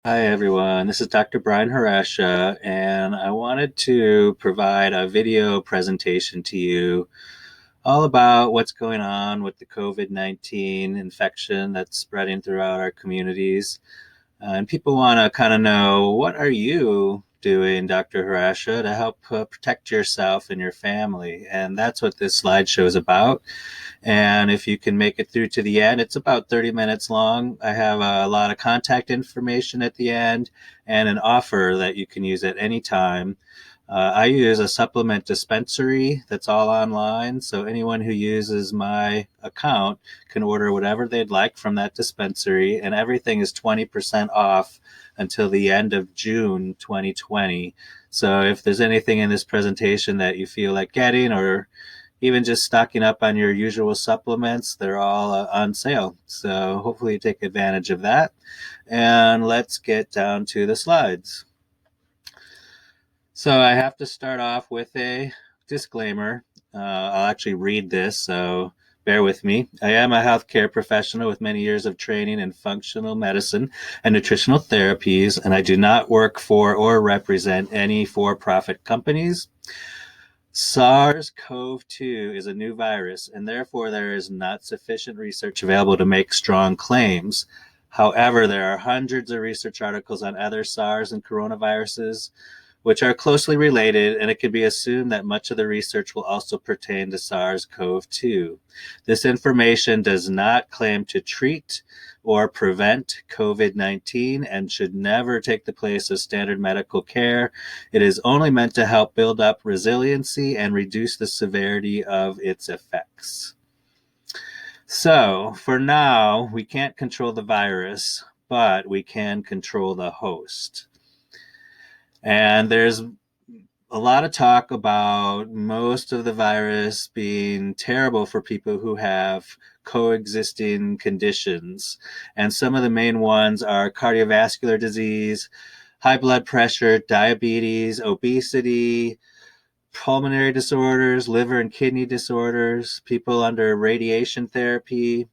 Hi, everyone. This is Dr. Brian Haresha, and I wanted to provide a video presentation to you all about what's going on with the COVID-19 infection that's spreading throughout our communities. And people want to kind of know, what are you doing, Dr. Harasha, to help protect yourself and your family? And that's what this slideshow is about. And if you can make it through to the end, it's about 30 minutes long. I have a lot of contact information at the end and an offer that you can use at any time. I use a supplement dispensary that's all online, so anyone who uses my account can order whatever they'd like from that dispensary, and everything is 20% off until the end of June 2020. So if there's anything in this presentation that you feel like getting, or even just stocking up on your usual supplements, they're all on sale. So hopefully you take advantage of that. And let's get down to the slides. So I have to start off with a disclaimer. I'll actually read this, so bear with me. I am a healthcare professional with many years of training in functional medicine and nutritional therapies, and I do not work for or represent any for-profit companies. SARS-CoV-2 is a new virus, and therefore there is not sufficient research available to make strong claims. However, there are hundreds of research articles on other SARS and coronaviruses, which are closely related, and it can be assumed that much of the research will also pertain to SARS-CoV-2. This information does not claim to treat or prevent COVID-19 and should never take the place of standard medical care. It is only meant to help build up resiliency and reduce the severity of its effects. So, for now, we can't control the virus, but we can control the host. And there's a lot of talk about most of the virus being terrible for people who have coexisting conditions. And some of the main ones are cardiovascular disease, high blood pressure, diabetes, obesity, pulmonary disorders, liver and kidney disorders, people under radiation therapy,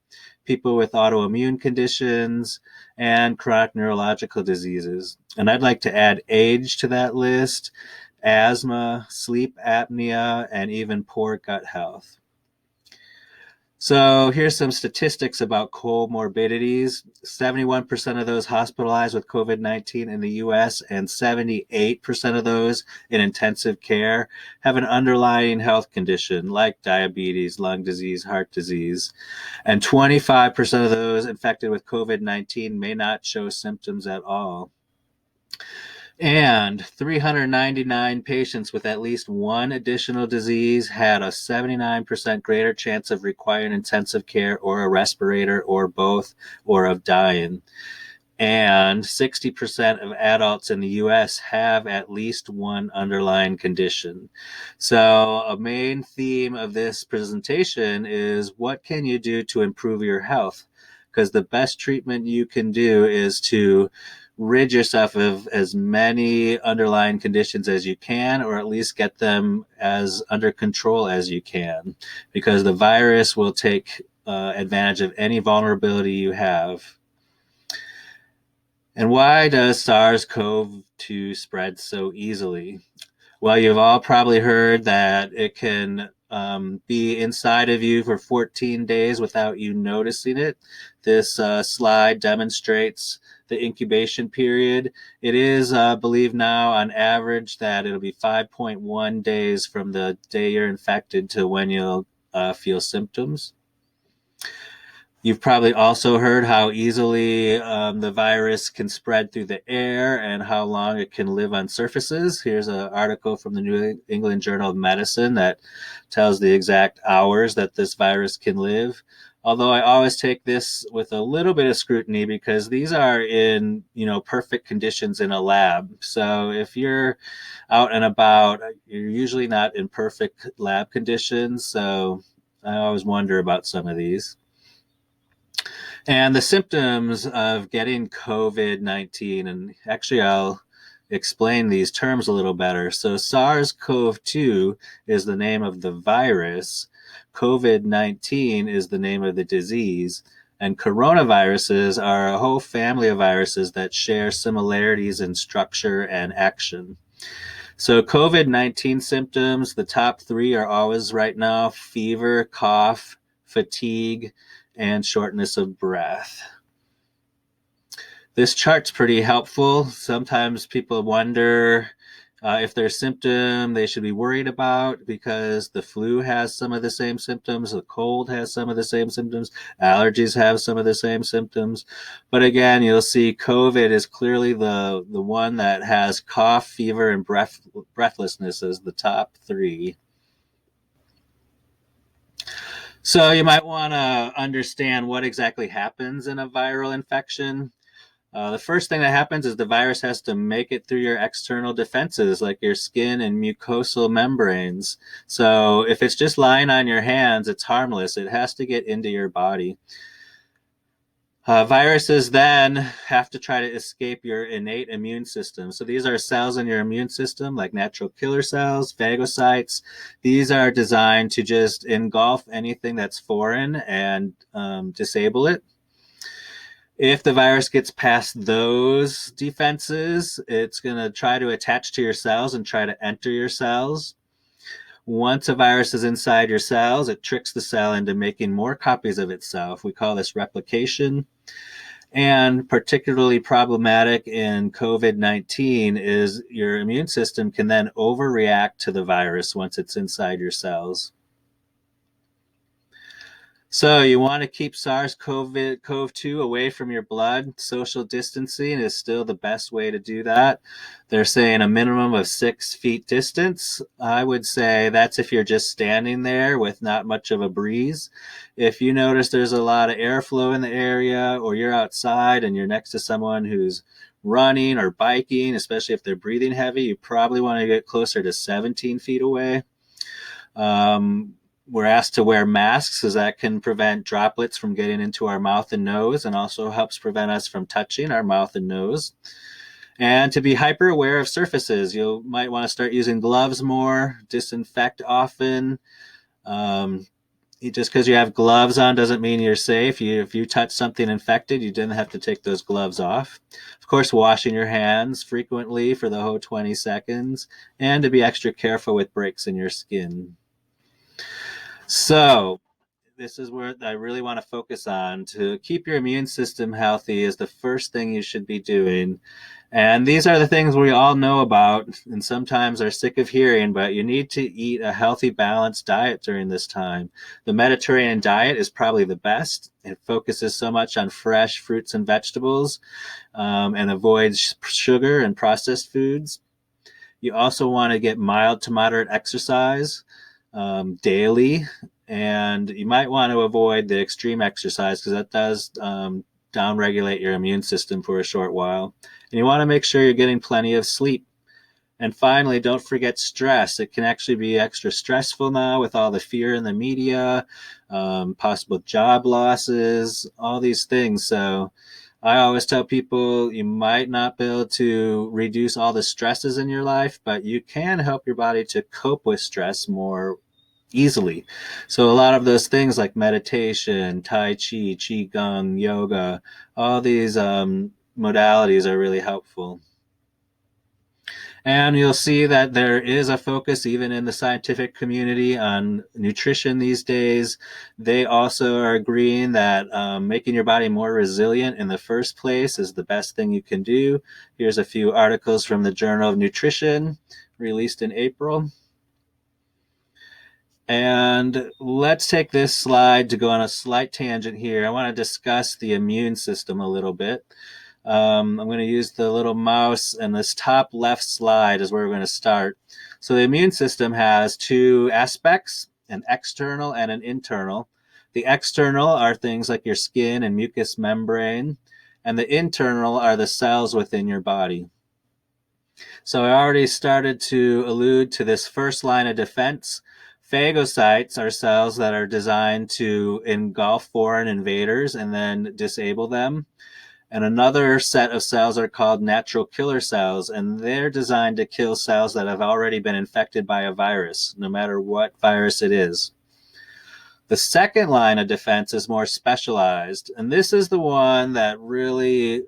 people with autoimmune conditions, and chronic neurological diseases. And I'd like to add age to that list, asthma, sleep apnea, and even poor gut health. So here's some statistics about comorbidities. 71% of those hospitalized with COVID-19 in the US and 78% of those in intensive care have an underlying health condition like diabetes, lung disease, heart disease. And 25% of those infected with COVID-19 may not show symptoms at all. And 399 patients with at least one additional disease had a 79% greater chance of requiring intensive care or a respirator or both, or of dying. And 60% of adults in the US have at least one underlying condition. So a main theme of this presentation is, what can you do to improve your health? Because the best treatment you can do is to rid yourself of as many underlying conditions as you can, or at least get them as under control as you can, because the virus will take advantage of any vulnerability you have. And why does SARS-CoV-2 spread so easily? Well, you've all probably heard that it can be inside of you for 14 days without you noticing it. This slide demonstrates the incubation period. It is believed now on average that it'll be 5.1 days from the day you're infected to when you'll feel symptoms. You've probably also heard how easily the virus can spread through the air and how long it can live on surfaces. Here's an article from the New England Journal of Medicine that tells the exact hours that this virus can live. Although I always take this with a little bit of scrutiny, because these are in, perfect conditions in a lab. So if you're out and about, you're usually not in perfect lab conditions. So I always wonder about some of these. And the symptoms of getting COVID-19, and actually I'll explain these terms a little better. So SARS-CoV-2 is the name of the virus. COVID-19 is the name of the disease. And coronaviruses are a whole family of viruses that share similarities in structure and action. So COVID-19 symptoms, the top three are always right now fever, cough, fatigue, and shortness of breath. This chart's pretty helpful. Sometimes people wonder if their symptom they should be worried about because the flu has some of the same symptoms, the cold has some of the same symptoms, allergies have some of the same symptoms. But again, you'll see COVID is clearly the one that has cough, fever, and breathlessness as the top three. So you might want to understand what exactly happens in a viral infection. The first thing that happens is the virus has to make it through your external defenses, like your skin and mucosal membranes. So if it's just lying on your hands, it's harmless. It has to get into your body. Viruses then have to try to escape your innate immune system. So these are cells in your immune system, like natural killer cells, phagocytes. These are designed to just engulf anything that's foreign and disable it. If the virus gets past those defenses, it's going to try to attach to your cells and try to enter your cells. Once a virus is inside your cells, it tricks the cell into making more copies of itself. We call this replication. And particularly problematic in COVID-19 is your immune system can then overreact to the virus once it's inside your cells. So you want to keep SARS-CoV-2 away from your blood. Social distancing is still the best way to do that. They're saying a minimum of 6 feet distance. I would say that's if you're just standing there with not much of a breeze. If you notice there's a lot of airflow in the area, or you're outside and you're next to someone who's running or biking, especially if they're breathing heavy, you probably want to get closer to 17 feet away. We're asked to wear masks as that can prevent droplets from getting into our mouth and nose, and also helps prevent us from touching our mouth and nose. And to be hyper aware of surfaces, you might want to start using gloves more, disinfect often. Just because you have gloves on doesn't mean you're safe. If you touch something infected, you didn't have to take those gloves off. Of course, washing your hands frequently for the whole 20 seconds, and to be extra careful with breaks in your skin. So this is where I really want to focus on. To keep your immune system healthy is the first thing you should be doing. And these are the things we all know about and sometimes are sick of hearing, but you need to eat a healthy, balanced diet during this time. The Mediterranean diet is probably the best. It focuses so much on fresh fruits and vegetables and avoids sugar and processed foods. You also want to get mild to moderate exercise daily, and you might want to avoid the extreme exercise because that does downregulate your immune system for a short while. And you want to make sure you're getting plenty of sleep. And finally, don't forget stress. It can actually be extra stressful now with all the fear in the media, possible job losses, all these things. So I always tell people you might not be able to reduce all the stresses in your life, but you can help your body to cope with stress more easily. So a lot of those things like meditation, Tai Chi, Qigong, yoga, all these modalities are really helpful. And you'll see that there is a focus even in the scientific community on nutrition these days. They also are agreeing that making your body more resilient in the first place is the best thing you can do. Here's a few articles from the Journal of Nutrition released in April. And let's take this slide to go on a slight tangent here. I want to discuss the immune system a little bit. I'm going to use the little mouse, and this top left slide is where we're going to start. So the immune system has two aspects, an external and an internal. The external are things like your skin and mucous membrane, and the internal are the cells within your body. So I already started to allude to this first line of defense. Phagocytes are cells that are designed to engulf foreign invaders and then disable them. And another set of cells are called natural killer cells, and they're designed to kill cells that have already been infected by a virus, no matter what virus it is. The second line of defense is more specialized, and this is the one that really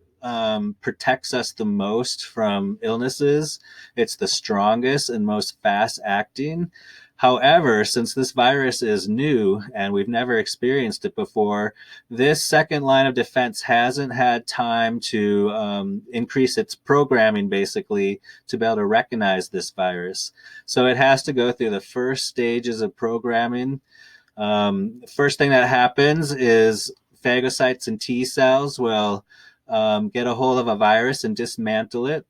protects us the most from illnesses. It's the strongest and most fast acting. However, since this virus is new and we've never experienced it before, this second line of defense hasn't had time to increase its programming basically to be able to recognize this virus. So it has to go through the first stages of programming. First thing that happens is phagocytes and T cells will get a hold of a virus and dismantle it.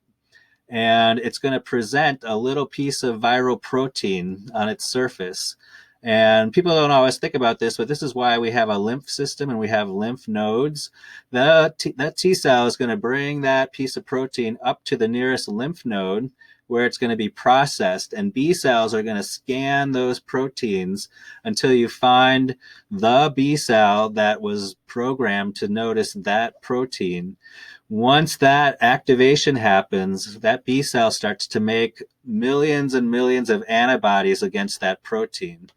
And it's going to present a little piece of viral protein on its surface. And people don't always think about this, but this is why we have a lymph system and we have lymph nodes. That T cell is going to bring that piece of protein up to the nearest lymph node where it's going to be processed, and B cells are going to scan those proteins until you find the B cell that was programmed to notice that protein. Once that activation happens, that B cell starts to make millions and millions of antibodies against that protein.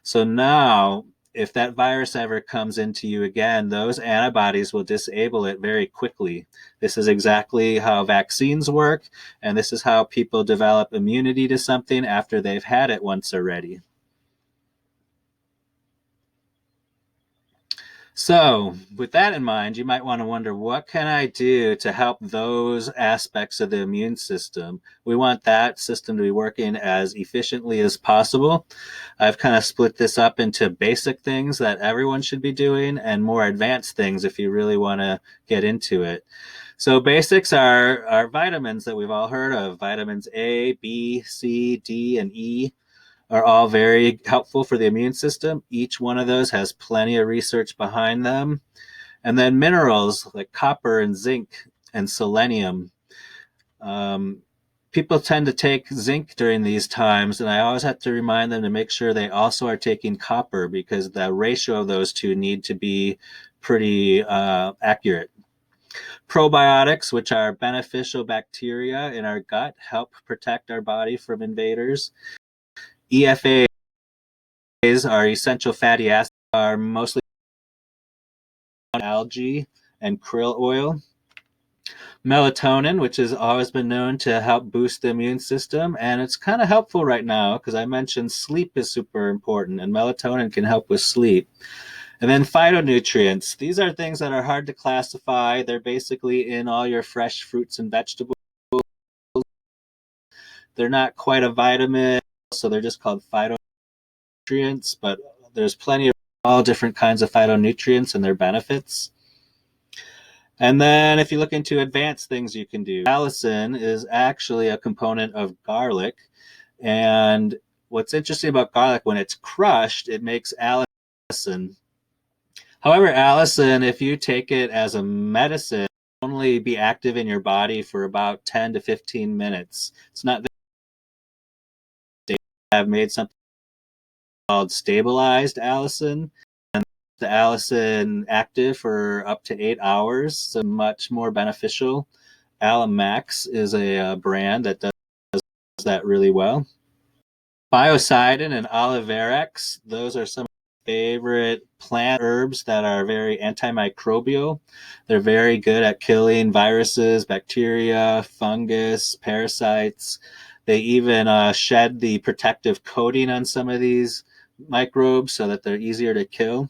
So now, if that virus ever comes into you again, those antibodies will disable it very quickly. This is exactly how vaccines work, and this is how people develop immunity to something after they've had it once already. So, with that in mind, you might want to wonder, what can I do to help those aspects of the immune system? We want that system to be working as efficiently as possible. I've kind of split this up into basic things that everyone should be doing and more advanced things if you really want to get into it. So basics are vitamins that we've all heard of. Vitamins A, B, C, D, and E are all very helpful for the immune system. Each one of those has plenty of research behind them. And then minerals like copper and zinc and selenium. People tend to take zinc during these times, and I always have to remind them to make sure they also are taking copper, because the ratio of those two need to be pretty accurate. Probiotics, which are beneficial bacteria in our gut, help protect our body from invaders. EFAs are essential fatty acids, are mostly algae and krill oil. Melatonin, which has always been known to help boost the immune system, and it's kind of helpful right now because I mentioned sleep is super important, and melatonin can help with sleep. And then phytonutrients. These are things that are hard to classify. They're basically in all your fresh fruits and vegetables. They're not quite a vitamin, so they're just called phytonutrients, but there's plenty of all different kinds of phytonutrients and their benefits. And then if you look into advanced things you can do, allicin is actually a component of garlic. And what's interesting about garlic, when it's crushed, it makes allicin. However, allicin, if you take it as a medicine, only be active in your body for about 10 to 15 minutes. It's not, they have made something called stabilized allicin, and the allicin active for up to 8 hours, so much more beneficial. Alamax is a brand that does that really well. Biocidin and Olivarex, those are some favorite plant herbs that are very antimicrobial. They're very good at killing viruses, bacteria, fungus, parasites. They even shed the protective coating on some of these microbes so that they're easier to kill.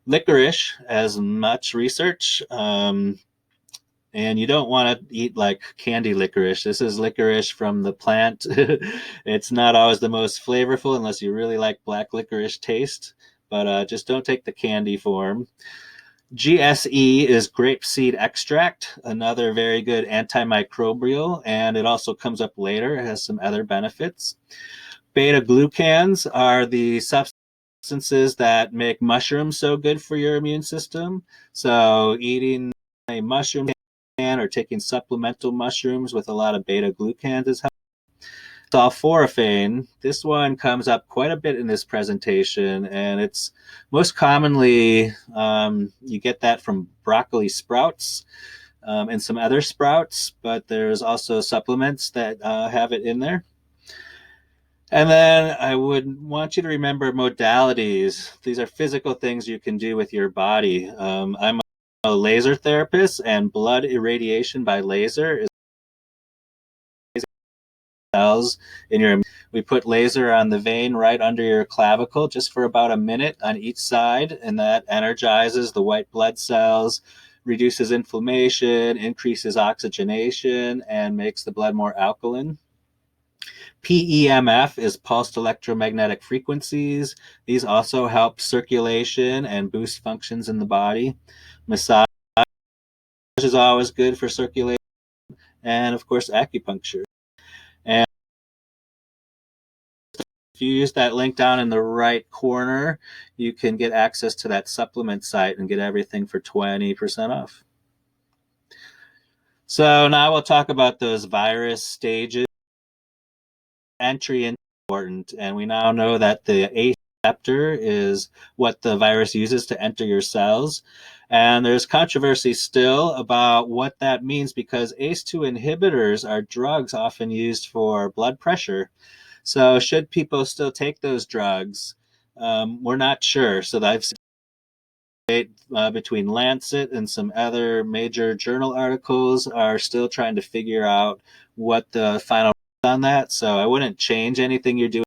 Licorice has much research, and you don't want to eat like candy licorice. This is licorice from the plant. It's not always the most flavorful unless you really like black licorice taste, but just don't take the candy form. GSE is grapeseed extract, another very good antimicrobial, and it also comes up later. It has some other benefits. Beta glucans are the substances that make mushrooms so good for your immune system. So eating a mushroom or taking supplemental mushrooms with a lot of beta glucans is helpful. Sulforaphane, this one comes up quite a bit in this presentation, and it's most commonly you get that from broccoli sprouts and some other sprouts, but there's also supplements that have it in there. And then I would want you to remember modalities. These are physical things you can do with your body. I'm a laser therapist, and blood irradiation by laser is cells in your. We put laser on the vein right under your clavicle just for about a minute on each side, and that energizes the white blood cells, reduces inflammation, increases oxygenation, and makes the blood more alkaline. PEMF is pulsed electromagnetic frequencies. These also help circulation and boost functions in the body. Massage is always good for circulation, and of course, acupuncture. And if you use that link down in the right corner, you can get access to that supplement site and get everything for 20% off. So now we'll talk about those virus stages. Entry is important, and we now know that the ACE receptor is what the virus uses to enter your cells. And there's controversy still about what that means because ACE2 inhibitors are drugs often used for blood pressure. So, should people still take those drugs? We're not sure. So, I've seen between Lancet and some other major journal articles are still trying to figure out what the final on that. So, I wouldn't change anything you're doing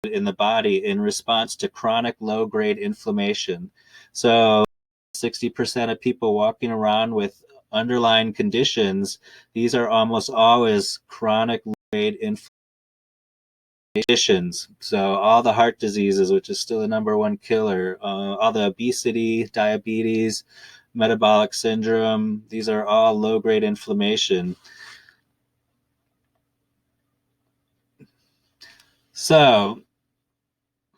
in the body in response to chronic low grade inflammation. So, 60% of people walking around with underlying conditions, these are almost always chronic low grade conditions. So, all the heart diseases, which is still the number one killer, all the obesity, diabetes, metabolic syndrome, these are all low grade inflammation. So,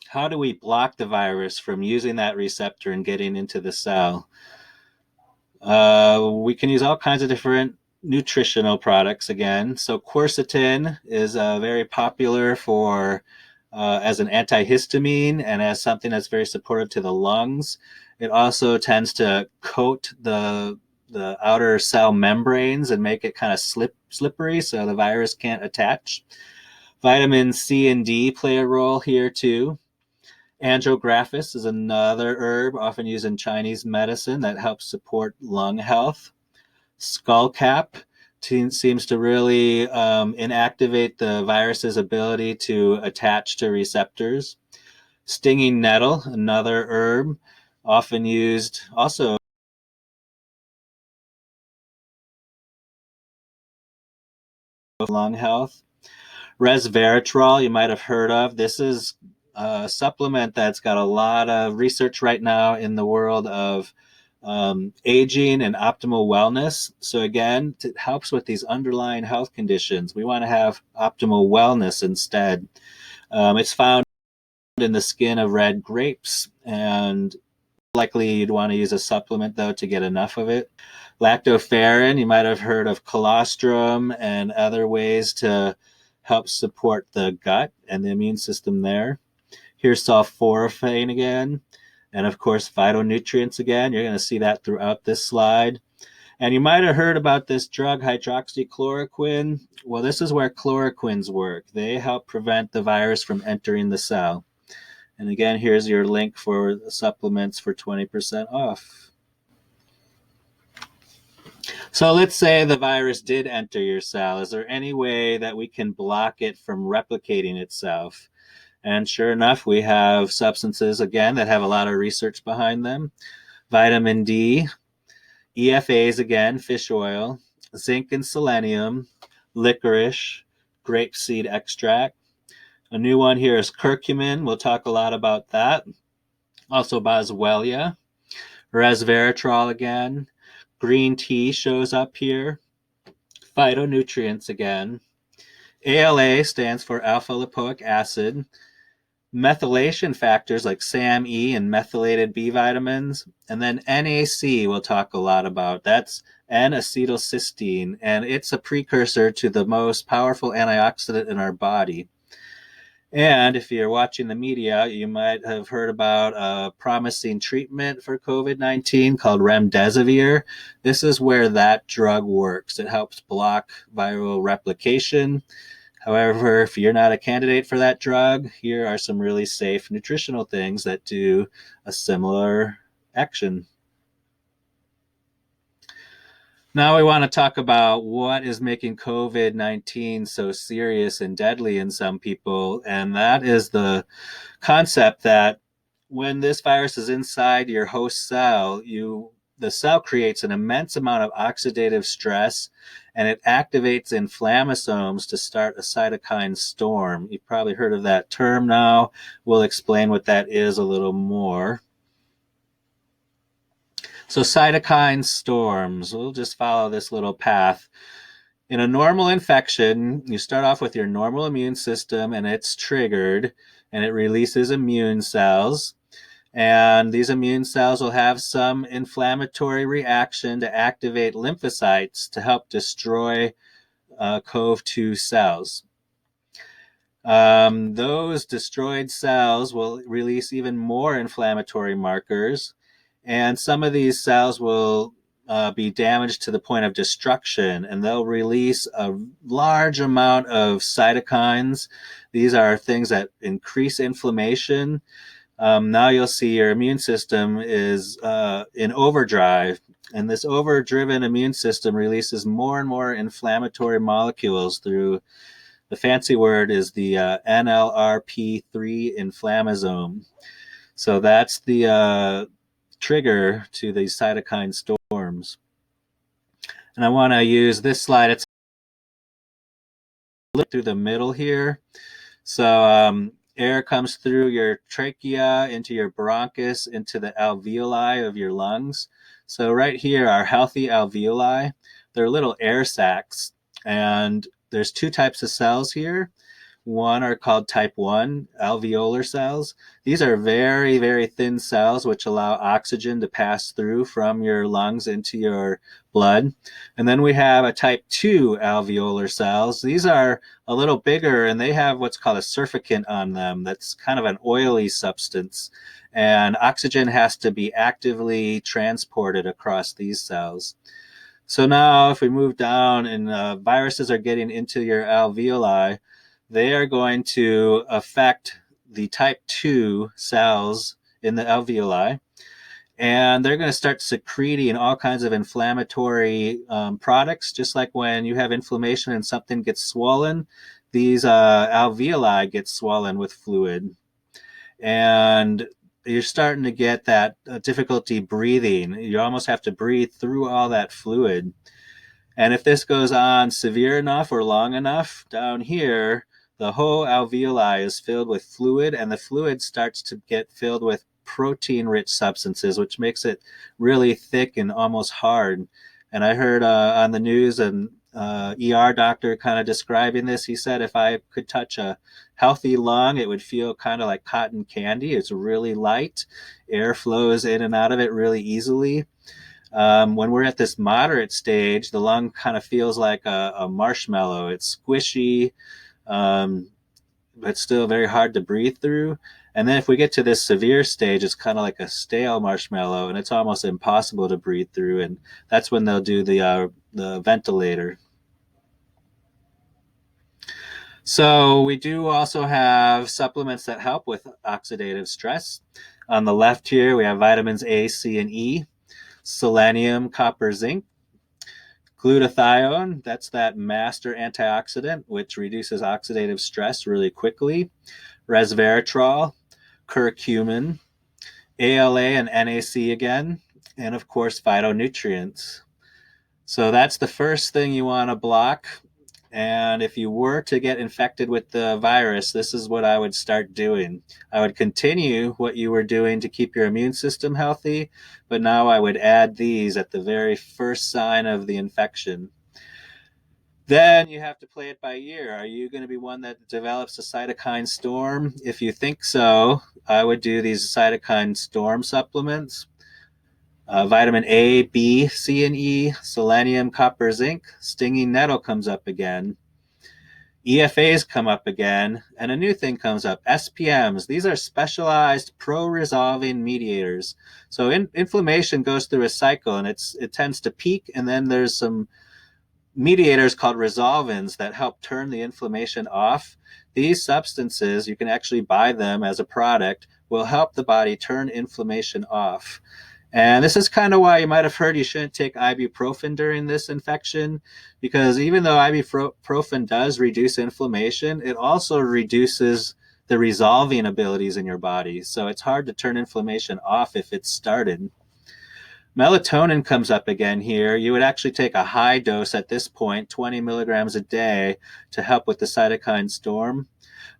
how do we block the virus from using that receptor and getting into the cell? We can use all kinds of different nutritional products again. So quercetin is very popular for as an antihistamine and as something that's very supportive to the lungs. It also tends to coat the outer cell membranes and make it kind of slippery so the virus can't attach. Vitamin C and D play a role here too. Angiographiscus is another herb often used in Chinese medicine that helps support lung health. Skullcap seems to really inactivate the virus's ability to attach to receptors. Stinging nettle, another herb, often used also for lung health. Resveratrol, you might have heard of. This is a supplement that's got a lot of research right now in the world of aging and optimal wellness. So again, it helps with these underlying health conditions. We want to have optimal wellness instead. It's found in the skin of red grapes, and likely you'd want to use a supplement though to get enough of it. Lactoferrin, you might have heard of colostrum and other ways to help support the gut and the immune system there. Here's sulforaphane again. And of course, phytonutrients again. You're going to see that throughout this slide. And you might have heard about this drug, hydroxychloroquine. Well, this is where chloroquines work. They help prevent the virus from entering the cell. And again, here's your link for the supplements for 20% off. So let's say the virus did enter your cell. Is there any way that we can block it from replicating itself? And sure enough, we have substances, again, that have a lot of research behind them. Vitamin D, EFAs, again, fish oil, zinc and selenium, licorice, grapeseed extract. A new one here is curcumin. We'll talk a lot about that. Also boswellia, resveratrol again. Green tea shows up here. Phytonutrients again. ALA stands for alpha lipoic acid. Methylation factors like SAMe and methylated B vitamins. And then NAC we'll talk a lot about. That's N-acetylcysteine, and it's a precursor to the most powerful antioxidant in our body. And if you're watching the media, you might have heard about a promising treatment for COVID-19 called remdesivir. This is where that drug works. It helps block viral replication. However, if you're not a candidate for that drug, here are some really safe nutritional things that do a similar action. Now we want to talk about what is making COVID-19 so serious and deadly in some people, and that is the concept that when this virus is inside your host cell, the cell creates an immense amount of oxidative stress, and it activates inflammasomes to start a cytokine storm. You've probably heard of that term now. We'll explain what that is a little more. So cytokine storms, we'll just follow this little path. In a normal infection, you start off with your normal immune system and it's triggered and it releases immune cells. And these immune cells will have some inflammatory reaction to activate lymphocytes to help destroy CoV-2 cells. Those destroyed cells will release even more inflammatory markers, and some of these cells will be damaged to the point of destruction, and they'll release a large amount of cytokines. These are things that increase inflammation. Now you'll see your immune system is in overdrive, and this overdriven immune system releases more and more inflammatory molecules through, the fancy word is the NLRP3 inflammasome. So that's the trigger to these cytokine storms. And I want to use this slide. It's look through the middle here. So air comes through your trachea into your bronchus into the alveoli of your lungs. So right here are healthy alveoli. They're little air sacs, and there's two types of cells here. One are called type 1 alveolar cells. These are very, very thin cells which allow oxygen to pass through from your lungs into your blood. And then we have a type 2 alveolar cells. These are a little bigger and they have what's called a surfactant on them. That's kind of an oily substance. And oxygen has to be actively transported across these cells. So now if we move down and viruses are getting into your alveoli, they are going to affect the type 2 cells in the alveoli, and they're going to start secreting all kinds of inflammatory products. Just like when you have inflammation and something gets swollen, these alveoli get swollen with fluid. And you're starting to get that difficulty breathing. You almost have to breathe through all that fluid. And if this goes on severe enough or long enough, down here, the whole alveoli is filled with fluid, and the fluid starts to get filled with protein-rich substances, which makes it really thick and almost hard. And I heard on the news an ER doctor kind of describing this. He said if I could touch a healthy lung, it would feel kind of like cotton candy. It's really light. Air flows in and out of it really easily. When we're at this moderate stage, the lung kind of feels like a marshmallow. It's squishy, but still very hard to breathe through. And then if we get to this severe stage, it's kind of like a stale marshmallow, and it's almost impossible to breathe through. And that's when they'll do the ventilator. So we do also have supplements that help with oxidative stress. On the left here, we have vitamins A, C, and E, selenium, copper, zinc. Glutathione, that's that master antioxidant, which reduces oxidative stress really quickly. Resveratrol, curcumin, ALA and NAC again, and of course phytonutrients. So that's the first thing you want to block. And if you were to get infected with the virus, this is what I would start doing. I would continue what you were doing to keep your immune system healthy, but now I would add these at the very first sign of the infection. Then you have to play it by ear. Are you going to be one that develops a cytokine storm? If you think so, I would do these cytokine storm supplements. Vitamin A, B, C, and E, selenium, copper, zinc. Stinging nettle comes up again. EFAs come up again, and a new thing comes up, SPMs. These are specialized pro-resolving mediators. So inflammation goes through a cycle, and it tends to peak, and then there's some mediators called resolvins that help turn the inflammation off. These substances, you can actually buy them as a product, will help the body turn inflammation off. And this is kind of why you might have heard you shouldn't take ibuprofen during this infection, because even though ibuprofen does reduce inflammation, it also reduces the resolving abilities in your body. So it's hard to turn inflammation off if it's started. Melatonin comes up again here. You would actually take a high dose at this point, 20 milligrams a day, to help with the cytokine storm.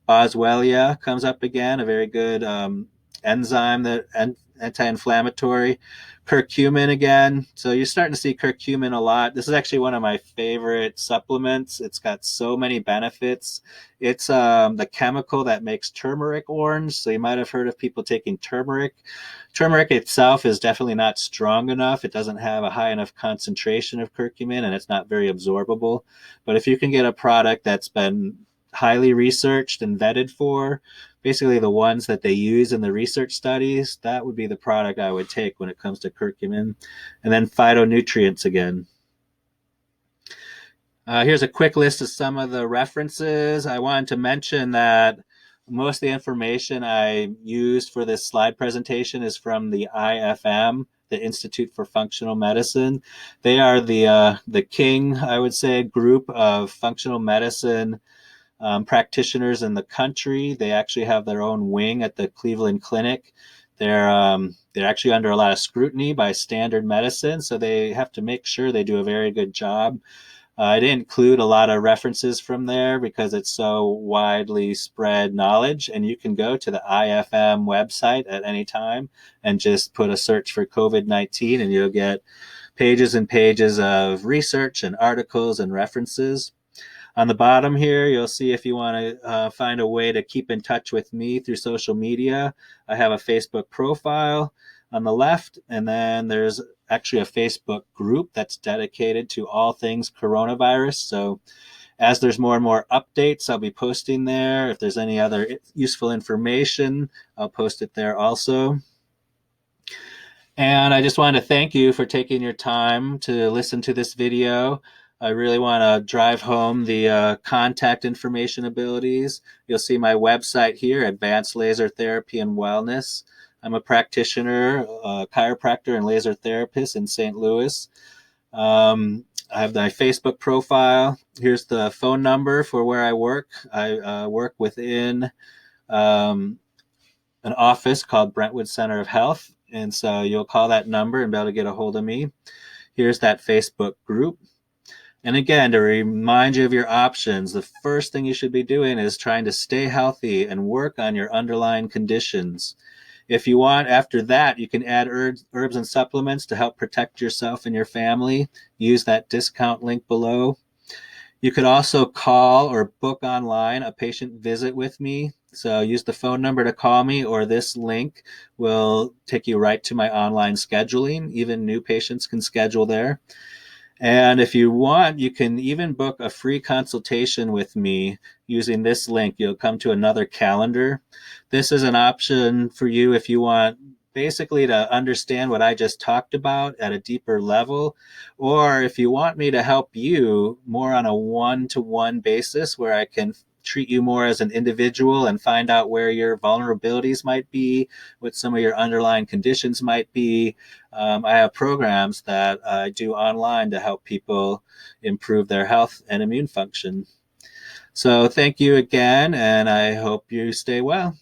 Boswellia comes up again, a very good enzyme, that anti-inflammatory. Curcumin again. So you're starting to see curcumin a lot. This is actually one of my favorite supplements. It's got so many benefits. It's the chemical that makes turmeric orange. So you might have heard of people taking turmeric. Turmeric itself is definitely not strong enough. It doesn't have a high enough concentration of curcumin, and it's not very absorbable. But if you can get a product that's been highly researched and vetted for, basically the ones that they use in the research studies, that would be the product I would take when it comes to curcumin. And then phytonutrients again. Here's a quick list of some of the references. I wanted to mention that most of the information I used for this slide presentation is from the IFM, the Institute for Functional Medicine. They are the king, I would say, group of functional medicine practitioners in the country. They actually have their own wing at the Cleveland Clinic. They're actually under a lot of scrutiny by Standard Medicine, so they have to make sure they do a very good job. I didn't include a lot of references from there because it's so widely spread knowledge, and you can go to the IFM website at any time and just put a search for COVID-19, and you'll get pages and pages of research and articles and references. On the bottom here, you'll see if you want to find a way to keep in touch with me through social media. I have a Facebook profile on the left, and then there's actually a Facebook group that's dedicated to all things coronavirus. So as there's more and more updates, I'll be posting there. If there's any other useful information, I'll post it there also. And I just wanted to thank you for taking your time to listen to this video. I really want to drive home the contact information abilities. You'll see my website here, Advanced Laser Therapy and Wellness. I'm a practitioner, a chiropractor and laser therapist in St. Louis. I have my Facebook profile. Here's the phone number for where I work. I work within an office called Brentwood Center of Health. And so you'll call that number and be able to get a hold of me. Here's that Facebook group. And again, to remind you of your options, the first thing you should be doing is trying to stay healthy and work on your underlying conditions. If you want, after that, you can add herbs and supplements to help protect yourself and your family. Use that discount link below. You could also call or book online a patient visit with me. So use the phone number to call me, or this link will take you right to my online scheduling. Even new patients can schedule there. And if you want, you can even book a free consultation with me using this link. You'll come to another calendar. This is an option for you if you want basically to understand what I just talked about at a deeper level, or if you want me to help you more on a one-to-one basis where I can treat you more as an individual and find out where your vulnerabilities might be, what some of your underlying conditions might be. I have programs that I do online to help people improve their health and immune function. So thank you again, and I hope you stay well.